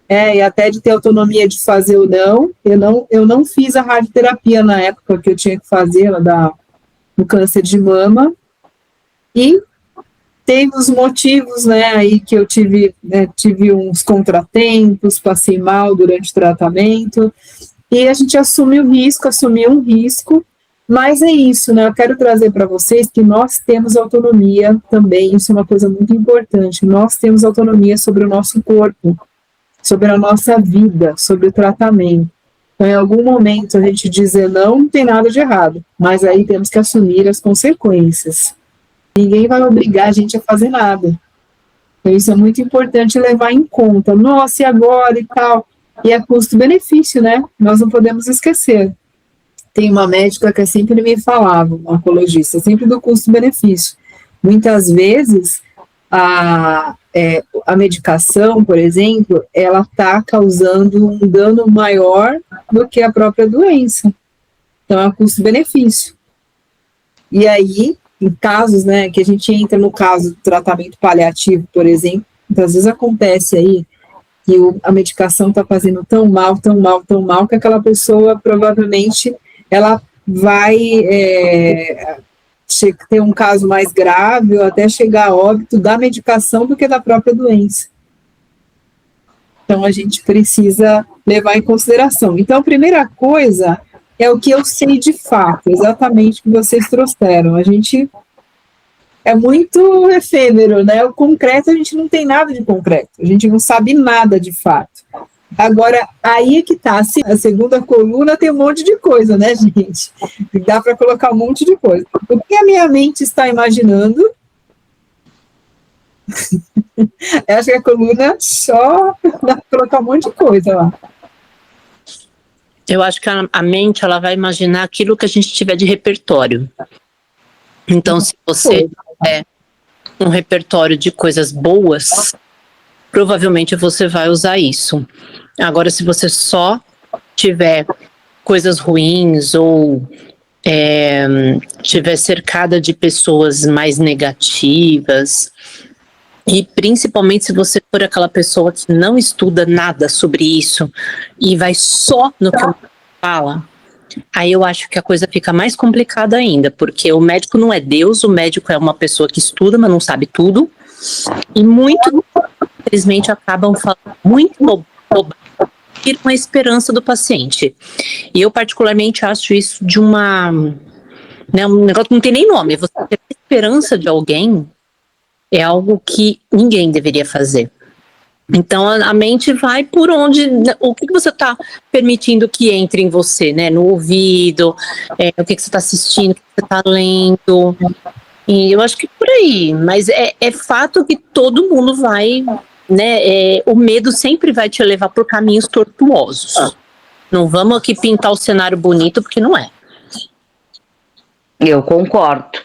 e até de ter autonomia de fazer ou não. Eu não fiz a radioterapia na época que eu tinha que fazer, no câncer de mama, e teve os motivos, né, aí que eu tive uns contratempos, passei mal durante o tratamento, e a gente assumiu um risco, Mas é isso, né? Eu quero trazer para vocês que nós temos autonomia também, isso é uma coisa muito importante. Nós temos autonomia sobre o nosso corpo, sobre a nossa vida, sobre o tratamento. Então, em algum momento, a gente dizer não tem nada de errado, mas aí temos que assumir as consequências. Ninguém vai obrigar a gente a fazer nada. Então, isso é muito importante levar em conta. Nossa, e agora e tal? E é custo-benefício, né? Nós não podemos esquecer. Tem uma médica que sempre me falava, uma oncologista, sempre do custo-benefício. Muitas vezes, a medicação, por exemplo, ela está causando um dano maior do que a própria doença. Então, é um custo-benefício. E aí, em casos, né, que a gente entra no caso do tratamento paliativo, por exemplo, muitas vezes acontece aí que a medicação está fazendo tão mal, que aquela pessoa provavelmente ela vai ter um caso mais grave ou até chegar a óbito da medicação do que da própria doença. Então, a gente precisa levar em consideração. Então, a primeira coisa é o que eu sei de fato, exatamente o que vocês trouxeram. A gente é muito efêmero, né? O concreto, a gente não tem nada de concreto, a gente não sabe nada de fato. Agora, aí é que tá, assim, a segunda coluna tem um monte de coisa, né, gente? Dá para colocar um monte de coisa. O que a minha mente está imaginando? Eu acho que a coluna só dá para colocar um monte de coisa lá. Eu acho que a mente, ela vai imaginar aquilo que a gente tiver de repertório. Então, se você tiver um repertório de coisas boas, provavelmente você vai usar isso. Agora, se você só tiver coisas ruins ou tiver cercada de pessoas mais negativas, e principalmente se você for aquela pessoa que não estuda nada sobre isso e vai só no que o médico fala, aí eu acho que a coisa fica mais complicada ainda, porque o médico não é Deus, o médico é uma pessoa que estuda, mas não sabe tudo, e muito, infelizmente, acabam falando muito bobagem com a esperança do paciente. E eu particularmente acho isso de um negócio que não tem nem nome. Você ter a esperança de alguém é algo que ninguém deveria fazer. Então a mente vai por onde, o que você está permitindo que entre em você, né? No ouvido, o que você está assistindo, o que você está lendo. E eu acho que por aí, mas é fato que todo mundo vai, né? O medo sempre vai te levar por caminhos tortuosos. Não vamos aqui pintar o cenário bonito, porque não é. Eu concordo.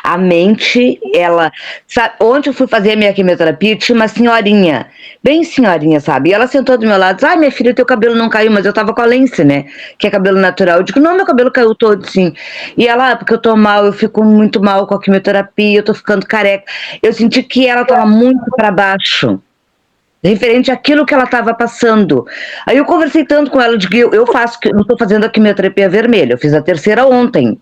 A mente, ela... Sabe, ontem eu fui fazer a minha quimioterapia, tinha uma senhorinha, bem senhorinha, sabe? E ela sentou do meu lado e disse, minha filha, teu cabelo não caiu, mas eu tava com a Lence, né? Que é cabelo natural. Eu digo, não, meu cabelo caiu todo, sim. E ela, porque eu tô mal, eu fico muito mal com a quimioterapia, eu tô ficando careca. Eu senti que ela tava muito para baixo, referente àquilo que ela estava passando. Aí eu conversei tanto com ela, eu digo, eu não estou fazendo a quimioterapia vermelha, eu fiz a terceira ontem.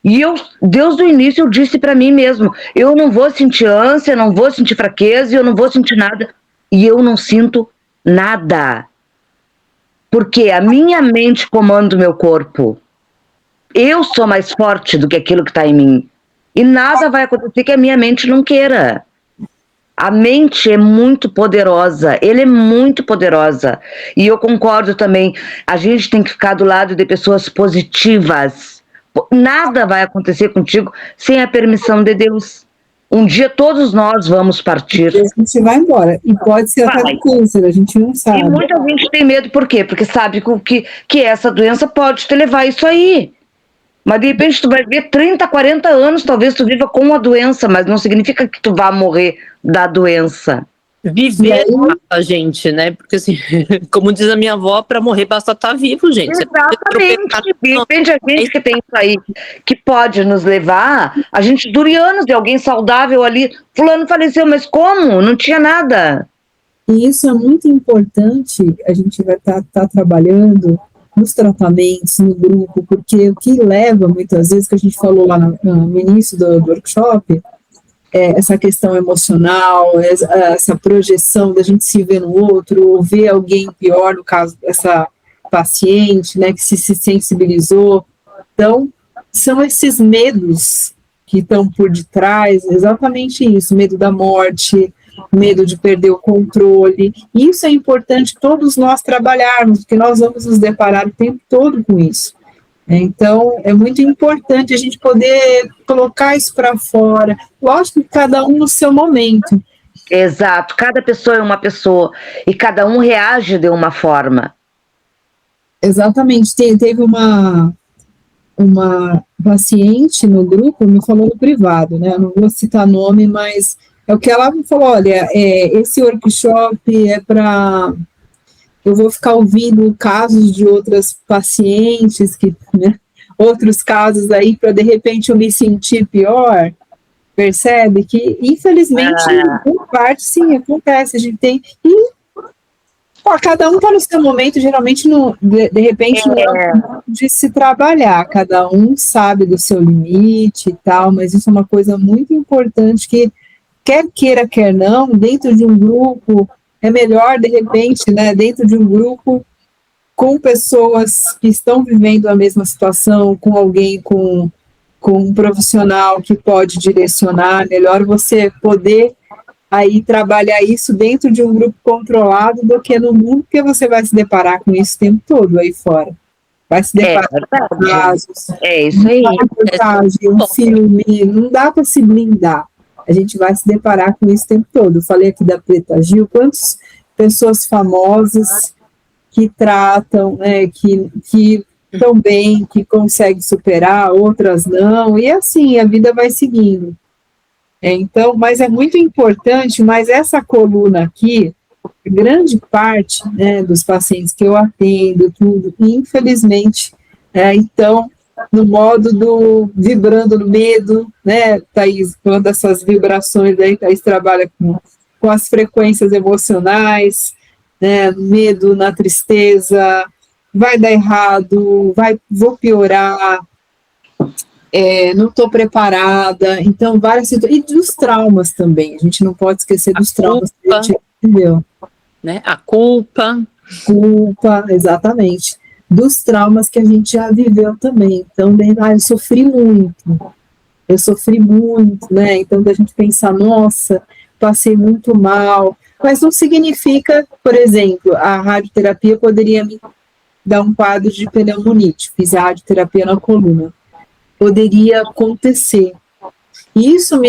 E desde o início, eu disse para mim mesmo, eu não vou sentir ânsia, não vou sentir fraqueza, eu não vou sentir nada. E eu não sinto nada. Porque a minha mente comanda o meu corpo. Eu sou mais forte do que aquilo que está em mim. E nada vai acontecer que a minha mente não queira. A mente é muito poderosa, ela é muito poderosa. E eu concordo também, a gente tem que ficar do lado de pessoas positivas. Nada vai acontecer contigo sem a permissão de Deus. Um dia todos nós vamos partir. A gente vai embora. E pode ser até do câncer, a gente não sabe. E muita gente tem medo, por quê? Porque sabe que essa doença pode te levar a isso aí. Mas de repente tu vai ver 30, 40 anos, talvez tu viva com a doença, mas não significa que tu vá morrer da doença. Viver a gente, né? Porque assim, como diz a minha avó, para morrer basta estar vivo, gente. Exatamente. De repente a gente que tem isso aí, que pode nos levar, a gente dure anos de alguém saudável ali, fulano faleceu, mas como? Não tinha nada. E isso é muito importante, a gente vai estar trabalhando nos tratamentos, no grupo, porque o que leva, muitas vezes, que a gente falou lá no início do workshop, essa questão emocional, essa projeção da gente se ver no outro, ou ver alguém pior, no caso dessa paciente, né, que se sensibilizou, Então, são esses medos que estão por detrás, exatamente isso, medo da morte, medo de perder o controle. Isso é importante todos nós trabalharmos, porque nós vamos nos deparar o tempo todo com isso. Então, é muito importante a gente poder colocar isso para fora. Lógico que cada um no seu momento. Exato, cada pessoa é uma pessoa e cada um reage de uma forma. Exatamente, teve uma paciente no grupo, me falou no privado, né? Eu não vou citar nome, mas é o que ela me falou: olha, esse workshop é para. Eu vou ficar ouvindo casos de outras pacientes, né, outros casos aí, para de repente eu me sentir pior. Percebe que, infelizmente, em parte, sim, acontece. A gente tem. E cada um está no seu momento, geralmente, de repente, não é de se trabalhar. Cada um sabe do seu limite e tal, mas isso é uma coisa muito importante que, quer queira, quer não, dentro de um grupo. É melhor, de repente, né, dentro de um grupo, com pessoas que estão vivendo a mesma situação, com alguém, com um profissional que pode direcionar, melhor você poder aí trabalhar isso dentro de um grupo controlado do que no mundo, porque você vai se deparar com isso o tempo todo aí fora. Vai se deparar com casos. É isso aí. Uma reportagem, um filme, não dá para se blindar. A gente vai se deparar com isso o tempo todo. Eu falei aqui da Preta Gil, quantas pessoas famosas que tratam, né, que estão bem, que conseguem superar, outras não, e assim, a vida vai seguindo. Então, mas é muito importante, mas essa coluna aqui, grande parte, né, dos pacientes que eu atendo, tudo, infelizmente, então, no modo do vibrando no medo, né, Thaís, quando essas vibrações aí, Thaís trabalha com as frequências emocionais, né, medo na tristeza, vai dar errado, vou piorar, não estou preparada, então várias situações, e dos traumas também, a gente não pode esquecer dos traumas que a gente entendeu. Né? A culpa, exatamente, dos traumas que a gente já viveu também. Então, eu sofri muito, né? Então, da gente pensar, nossa, passei muito mal, mas não significa, por exemplo, a radioterapia poderia me dar um quadro de pneumonite, fiz a radioterapia na coluna, poderia acontecer. Isso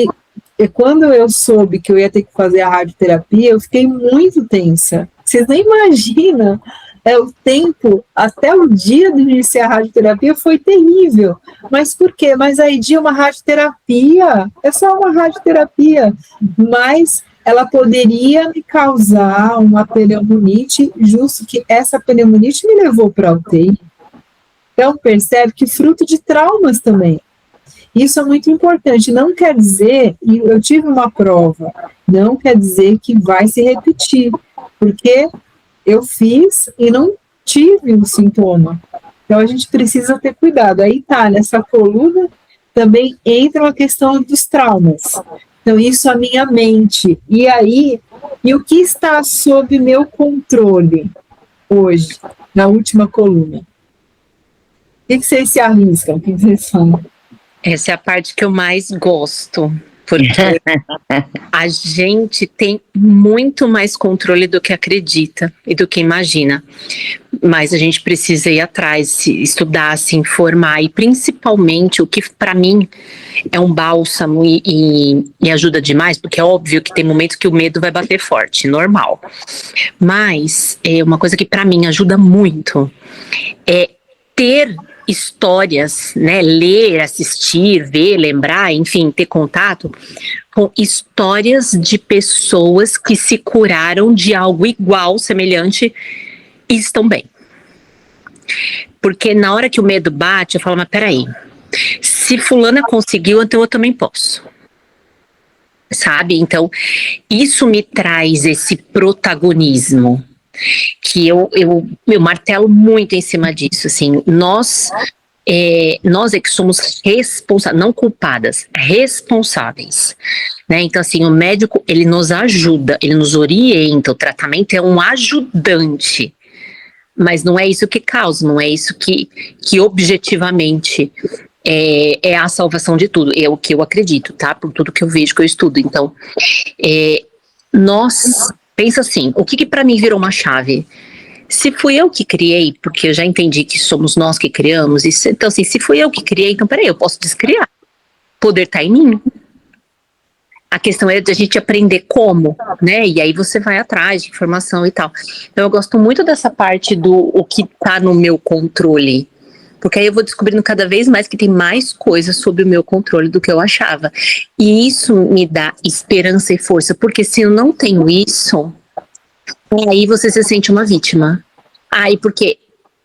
quando eu soube que eu ia ter que fazer a radioterapia, eu fiquei muito tensa. Vocês nem imaginam, o tempo, até o dia de iniciar a radioterapia foi terrível. Mas por quê? Mas aí, uma radioterapia, é só uma radioterapia, mas ela poderia me causar uma pneumonite, justo que essa pneumonite me levou para a UTI. Então, percebe que fruto de traumas também. Isso é muito importante, não quer dizer, e eu tive uma prova, não quer dizer que vai se repetir, porque eu fiz e não tive um sintoma. Então, a gente precisa ter cuidado. Aí tá, nessa coluna também entra a questão dos traumas. Então, isso a minha mente. E aí, o que está sob meu controle hoje, na última coluna? O que vocês se arriscam? O que vocês falam? essa é a parte que eu mais gosto, porque a gente tem muito mais controle do que acredita e do que imagina. Mas a gente precisa ir atrás, estudar, se informar, e principalmente o que para mim é um bálsamo e ajuda demais, porque é óbvio que tem momentos que o medo vai bater forte, normal. Mas uma coisa que para mim ajuda muito é ter histórias, né, ler, assistir, ver, lembrar, enfim, ter contato com histórias de pessoas que se curaram de algo igual, semelhante, e estão bem. Porque na hora que o medo bate, eu falo, mas peraí, se fulana conseguiu, então eu também posso. Sabe? Então, isso me traz esse protagonismo, que eu martelo muito em cima disso, assim, nós é que somos responsáveis, não culpadas, responsáveis, né? Então, assim, o médico, ele nos ajuda, ele nos orienta, o tratamento é um ajudante, mas não é isso que causa, não é isso que objetivamente é a salvação de tudo, é o que eu acredito, tá? Por tudo que eu vejo, que eu estudo. Então, pensa assim, o que para mim virou uma chave? Se fui eu que criei, porque eu já entendi que somos nós que criamos, então assim, se fui eu que criei, então peraí, eu posso descriar. O poder tá em mim. A questão é de a gente aprender como, né? E aí você vai atrás de informação e tal. Então eu gosto muito dessa parte do o que tá no meu controle. Porque aí eu vou descobrindo cada vez mais que tem mais coisas sob o meu controle do que eu achava. E isso me dá esperança e força. Porque se eu não tenho isso, aí você se sente uma vítima. Aí porque,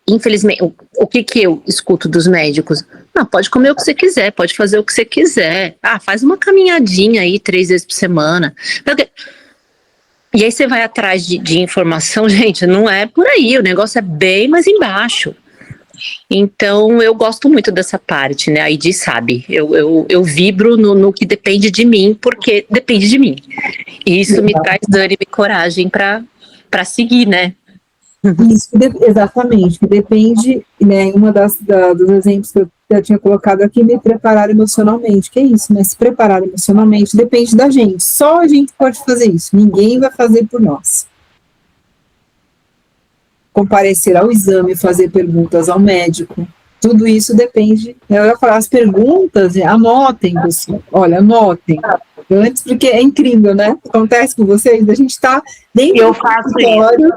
infelizmente, o que eu escuto dos médicos? Não, pode comer o que você quiser, pode fazer o que você quiser. Faz uma caminhadinha aí 3 vezes por semana. E aí você vai atrás de informação, gente, não é por aí, o negócio é bem mais embaixo. Então eu gosto muito dessa parte, né? A Idi sabe, eu vibro no que depende de mim, porque depende de mim. E isso me traz ânimo e coragem para seguir, né? Isso, exatamente, que depende, né? Dos exemplos que eu tinha colocado aqui, me preparar emocionalmente, que é isso, né? Se preparar emocionalmente depende da gente, só a gente pode fazer isso, ninguém vai fazer por nós. Comparecer ao exame, fazer perguntas ao médico, tudo isso depende. Eu ia falar as perguntas, anotem, pessoal, olha, anotem antes, porque é incrível, né? Acontece com vocês, a gente está dentro do escritório.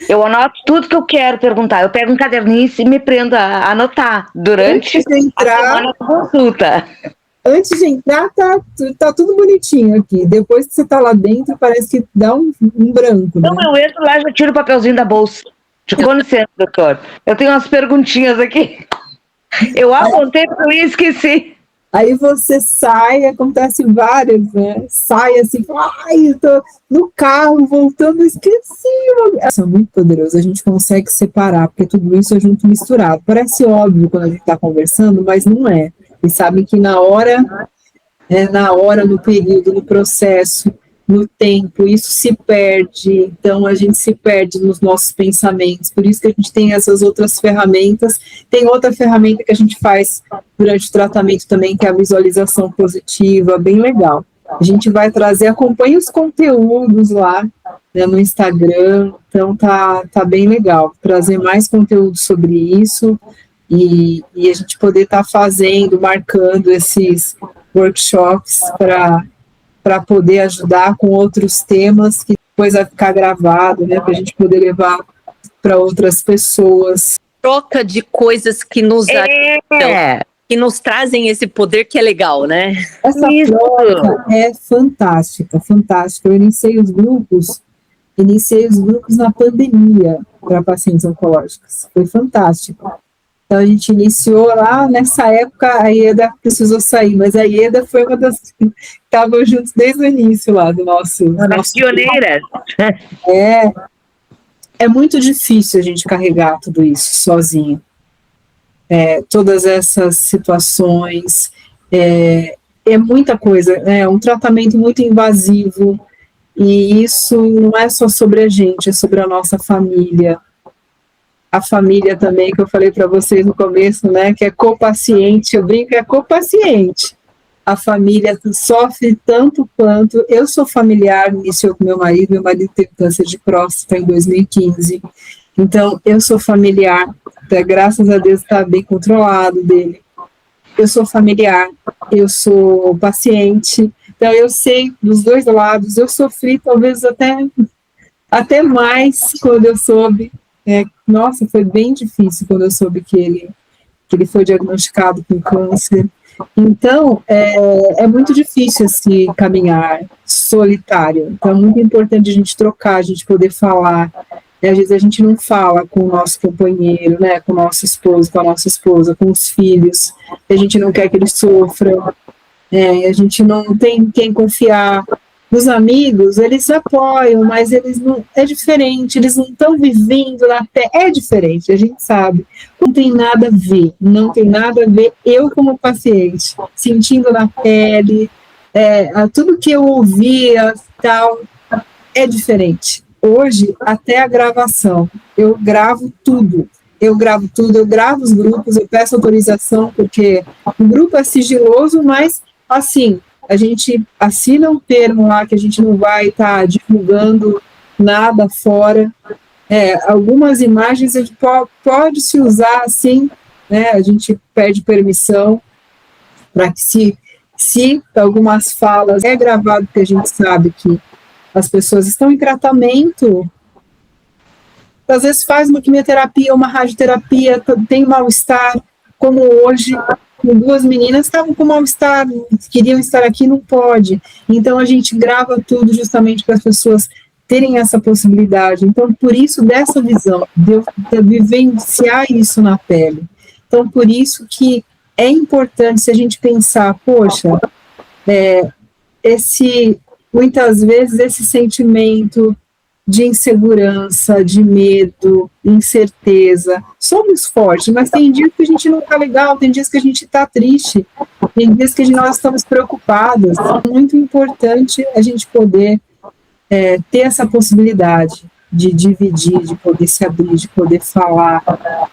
Eu anoto tudo que eu quero perguntar. Eu pego um caderninho e me prendo a anotar durante a semana da consulta. Antes de entrar, tá tudo bonitinho aqui. Depois que você tá lá dentro, parece que dá um branco, né? Então, eu entro lá e já tiro o papelzinho da bolsa. Com licença, doutor. Eu tenho umas perguntinhas aqui. Eu apontei porque eu ia esquecer. Aí você sai, acontece várias, né? Sai assim, eu tô no carro, voltando, esqueci. Isso é muito poderoso, a gente consegue separar, porque tudo isso é junto misturado. Parece óbvio quando a gente tá conversando, mas não é. E sabe que na hora, no período, no processo, no tempo, isso se perde, então a gente se perde nos nossos pensamentos, por isso que a gente tem essas outras ferramentas. Tem outra ferramenta que a gente faz durante o tratamento também, que é a visualização positiva, bem legal. A gente vai trazer, acompanha os conteúdos lá, né, no Instagram, então tá bem legal, trazer mais conteúdo sobre isso, e a gente poder estar marcando esses workshops para poder ajudar com outros temas que depois vai ficar gravado, né, para a gente poder levar para outras pessoas. Troca de coisas que nos ajudam, que nos trazem esse poder que é legal, né? Essa troca é fantástica, fantástica. Eu iniciei os grupos na pandemia para pacientes oncológicos. Foi fantástico. Então, a gente iniciou lá, nessa época, a IEDA precisou sair, mas a IEDA foi uma das que estavam juntos desde o início lá do nosso... pioneiras. É muito difícil a gente carregar tudo isso sozinho. Todas essas situações, é muita coisa, é um tratamento muito invasivo, e isso não é só sobre a gente, é sobre a nossa família. A família também, que eu falei para vocês no começo, né, que é copaciente, eu brinco, é copaciente. A família sofre tanto quanto. Eu sou familiar, iniciou com meu marido teve câncer de próstata em 2015, então eu sou familiar, graças a Deus está bem controlado dele. Eu sou familiar, eu sou paciente, então eu sei dos dois lados, eu sofri talvez até mais quando eu soube. Nossa, foi bem difícil quando eu soube que ele foi diagnosticado com câncer. Então, é muito difícil esse caminhar solitário. Então, é muito importante a gente trocar, a gente poder falar. Às vezes a gente não fala com o nosso companheiro, né, com o nosso esposo, com a nossa esposa, com os filhos. A gente não quer que eles sofram. A gente não tem quem confiar. Os amigos, eles apoiam, mas eles não, é diferente, eles não estão vivendo na terra, é diferente, a gente sabe, não tem nada a ver, eu como paciente, sentindo na pele, tudo que eu ouvia, tal, é diferente, hoje, até a gravação, eu gravo tudo. Eu gravo os grupos, eu peço autorização, porque o grupo é sigiloso, mas, assim, a gente assina um termo lá que a gente não vai estar divulgando nada fora. Algumas imagens a gente pode se usar assim, né? A gente pede permissão para que se algumas falas é gravado, porque a gente sabe que as pessoas estão em tratamento, às vezes faz uma quimioterapia, uma radioterapia, tem mal-estar, como hoje, com 2 meninas estavam com mal-estar, queriam estar aqui, não pode. Então a gente grava tudo justamente para as pessoas terem essa possibilidade. Então, por isso, dessa visão, de eu vivenciar isso na pele. Então, por isso que é importante, se a gente pensar, poxa, muitas vezes esse sentimento de insegurança, de medo, incerteza, somos fortes, mas tem dias que a gente não está legal, tem dias que a gente está triste, tem dias que nós estamos preocupadas. É muito importante a gente poder ter essa possibilidade de dividir, de poder se abrir, de poder falar,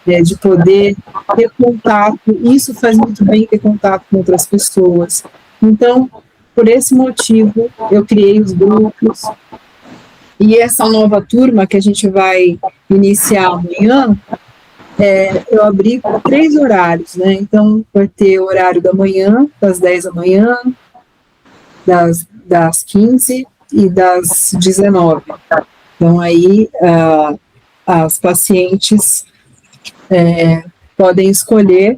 de poder ter contato. Isso faz muito bem, ter contato com outras pessoas. Então, por esse motivo, eu criei os grupos. E essa nova turma que a gente vai iniciar amanhã, eu abri 3 horários, né? Então, vai ter o horário da manhã, das 10 da manhã, das 15 e das 19. Então, aí, as pacientes podem escolher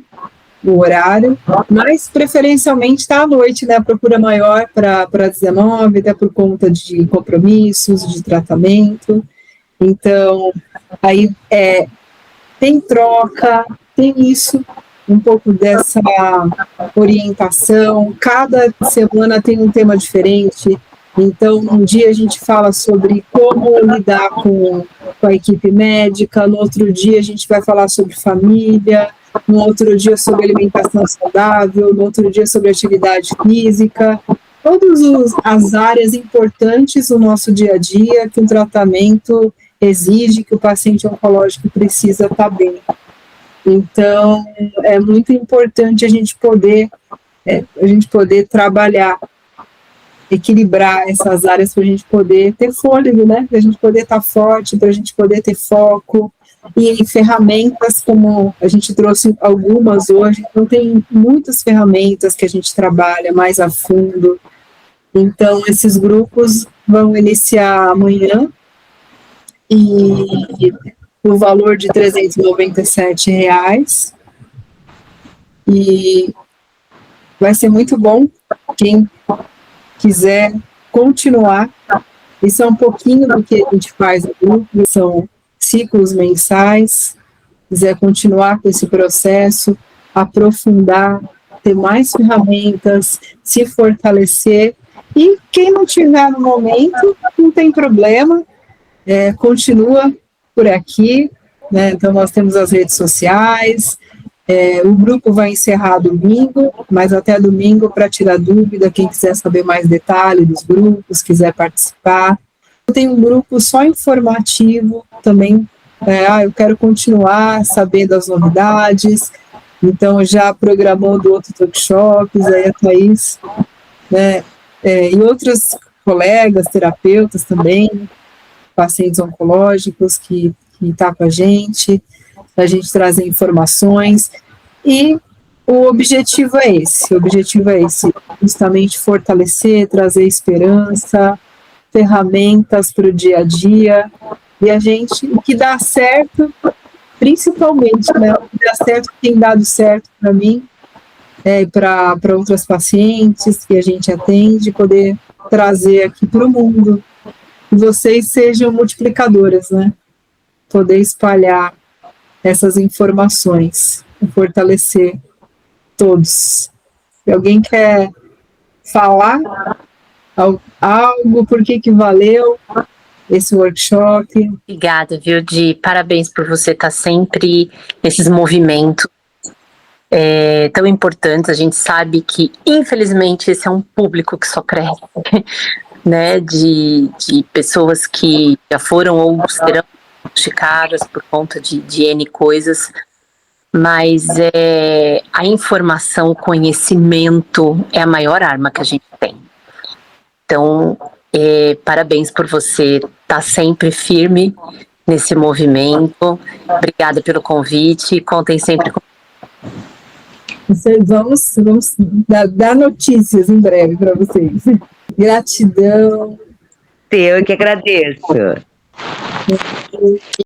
o horário, mas preferencialmente está à noite, né? A procura maior para 19, até por conta de compromissos, de tratamento. Então, aí tem troca, tem isso, um pouco dessa orientação. Cada semana tem um tema diferente. Então, um dia a gente fala sobre como lidar com a equipe médica, no outro dia a gente vai falar sobre família, no outro dia sobre alimentação saudável, no outro dia sobre atividade física, todas as áreas importantes do nosso dia a dia que o tratamento exige, que o paciente oncológico precisa estar bem. Então, é muito importante a gente poder trabalhar, equilibrar essas áreas para a gente poder ter fôlego, né? Para a gente poder estar forte, para a gente poder ter foco. E ferramentas, como a gente trouxe algumas hoje, então tem muitas ferramentas que a gente trabalha mais a fundo. Então, esses grupos vão iniciar amanhã, e o valor de R$ 397, e vai ser muito bom. Quem quiser continuar, isso é um pouquinho do que a gente faz no grupo, são ciclos mensais, quiser continuar com esse processo, aprofundar, ter mais ferramentas, se fortalecer, e quem não tiver no momento, não tem problema, continua por aqui, né? Então nós temos as redes sociais, o grupo vai encerrar domingo, mas até domingo, para tirar dúvida, quem quiser saber mais detalhes dos grupos, quiser participar. Tem um grupo só informativo também, eu quero continuar sabendo das novidades, então já programando outros workshops, aí a Thaís, né, e outros colegas, terapeutas também, pacientes oncológicos que tá com a gente trazer informações, e o objetivo é esse, justamente fortalecer, trazer esperança, ferramentas para o dia a dia, e o que dá certo, principalmente, né, o que dá certo, tem dado certo para mim, para outras pacientes que a gente atende, poder trazer aqui para o mundo, que vocês sejam multiplicadoras, né, poder espalhar essas informações, e fortalecer todos. Se alguém quer falar algo, por que valeu esse workshop? Obrigada, viu, Di? Parabéns por você estar sempre nesses movimentos tão importantes. A gente sabe que, infelizmente, esse é um público que só cresce. né, de pessoas que já foram ou serão diagnosticadas por conta de N coisas, mas a informação, o conhecimento é a maior arma que a gente tem. Então, parabéns por você estar sempre firme nesse movimento. Obrigada pelo convite. Contem sempre comigo. Vamos dar notícias em breve para vocês. Gratidão. Eu que agradeço.